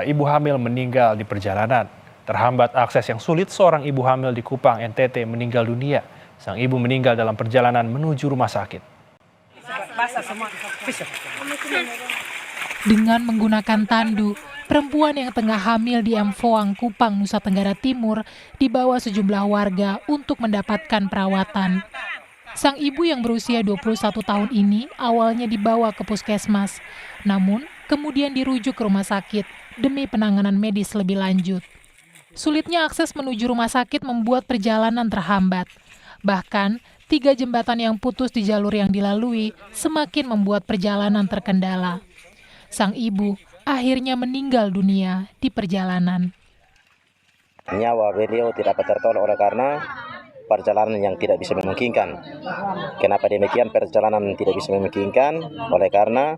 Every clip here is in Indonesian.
Ibu hamil meninggal di perjalanan. Terhambat akses yang sulit, seorang ibu hamil di Kupang, NTT meninggal dunia. Sang ibu meninggal dalam perjalanan menuju rumah sakit. Dengan menggunakan tandu, perempuan yang tengah hamil di Emfoang, Kupang, Nusa Tenggara Timur dibawa sejumlah warga untuk mendapatkan perawatan. Sang ibu yang berusia 21 tahun ini awalnya dibawa ke puskesmas, namun kemudian dirujuk ke rumah sakit demi penanganan medis lebih lanjut. Sulitnya akses menuju rumah sakit membuat perjalanan terhambat. Bahkan, 3 jembatan yang putus di jalur yang dilalui semakin membuat perjalanan terkendala. Sang ibu akhirnya meninggal dunia di perjalanan. Nyawa beliau tidak dapat tertolong oleh karena perjalanan yang tidak bisa memungkinkan. Kenapa demikian perjalanan tidak bisa memungkinkan? Oleh karena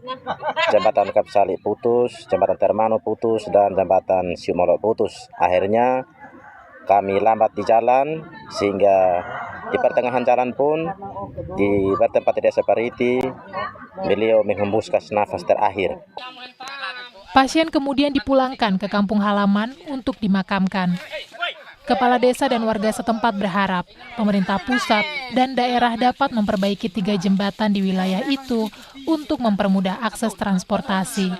jembatan Kapsali putus, jembatan Termano putus, dan jembatan Siumolo putus. Akhirnya kami lambat di jalan sehingga di pertengahan jalan pun di tempat desa Pariti beliau menghembuskan nafas terakhir. Pasien kemudian dipulangkan ke kampung halaman untuk dimakamkan. Kepala desa dan warga setempat berharap pemerintah pusat dan daerah dapat memperbaiki 3 jembatan di wilayah itu untuk mempermudah akses transportasi.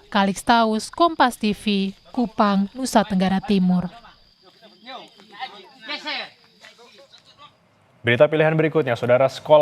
Kalixtaus, Kompas TV, Kupang, Nusa Tenggara Timur. Berita pilihan berikutnya, saudara, sekolah